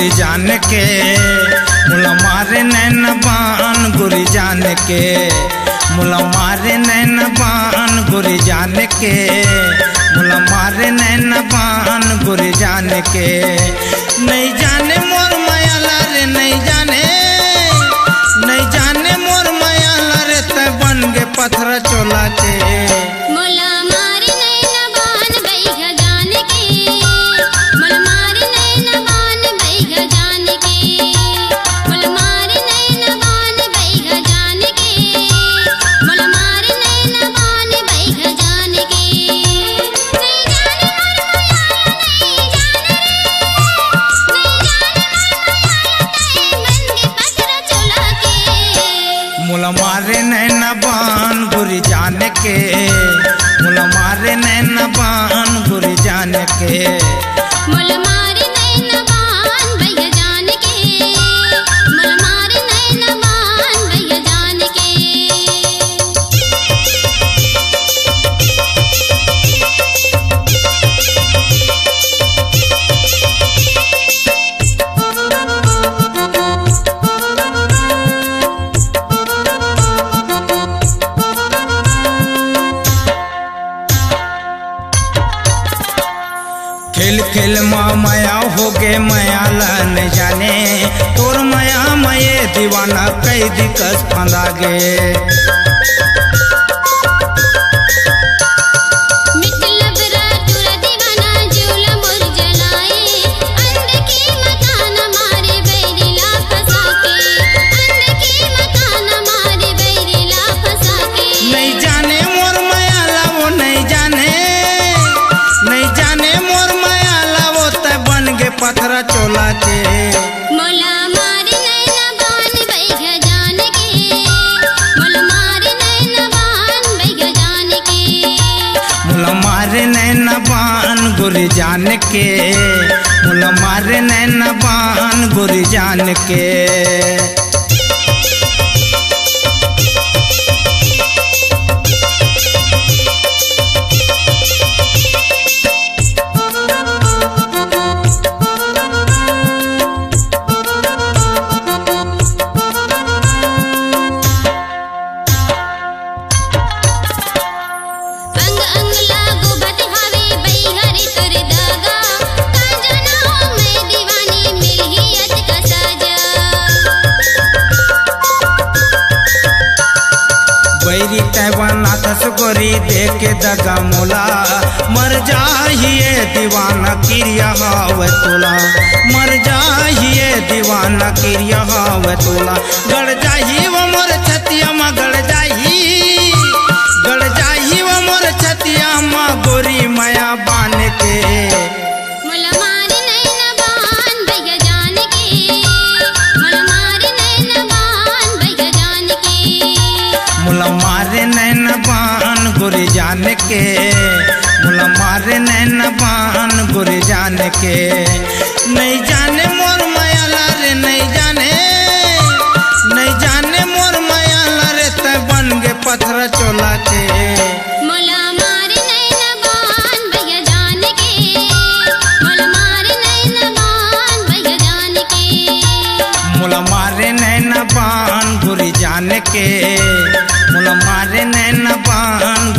गुरी जान के, मुला मारे नैन बान गुरी जान के, मुला मारे नैन बान गुरी जान के, मुला मारे नैन बान गुरी जान के। नहीं जाने मोर मायाला रे, नहीं जाने मोर मायाला रे, तै बन गे पत्थर चोला के। मुला मारे नैन बान बैग जान के, मुला मारे नैन बान बैग जान के, मुला मारे नैन बान बैग जान के, मुला मारे नैन बान बैग जान के। नहीं जाने मोर मायाला, नहीं जाने रे, नहीं जाने मोर मायाला, तै बन गे पत्थर चोला के। मुला मारे नैन बान गुरी जान के, मुला मारे नैन बान गुरी जान के। मुला मारे नैन बान बैग जान के, मुला मारे नैन बान बैग जान के। खेल खेल माया हो गे मायाला न जाने, तोर माया मये दीवाना कई दिकस फंदा गे। मिटलब रातुर दीवाना जुला मोर जलाए, अंध की मकान मारे बैरिला फंसा के, अंध की मकान मारे बैरिला फंसा के। नहीं जाने मोर मायाला वो, नहीं जाने मोर मायाला वो, तै बन गे पत्थर चोला के। मुला मारे नैन बान बैग जान के, मुला मारे नैन बान बैग जान के। मुला मारे नैन बान गुरी जान के, मुला मारे नैन बान गुरी जान के। अंग अंग लागो बतहावे बैहरे तुर दागा, का जाना हो मैं दीवानी मिलहियत का साजा। बैरी तैवाना दस गोरी देके दगा मोला, मर जाहिए दीवाना किरिया हाव तोला, मर जाहिए दीवाना किरिया हाव तोला। गड़ जाही वो मोर छतिया मा, गड़ जाही वो मोर छतिया मा गोरी माया बान के। मुला मारे नैन बान बैग जान के, मुला मारे नैन बान बैग जान के। मुला मारे नैन बान गुरी जान के, मुला मारे नैन बान गुरी जान के। नहीं जाने मोर मायाला रे, नहीं जाने मोर मायाला रे, तै बन गे पत्थर चोला के। मुला मारे नैन बान बैग जान के, मुला मारे नैन बान बैग जान के। मुला मारे नैन बान गुरी जान के, मुला मारे नैन बान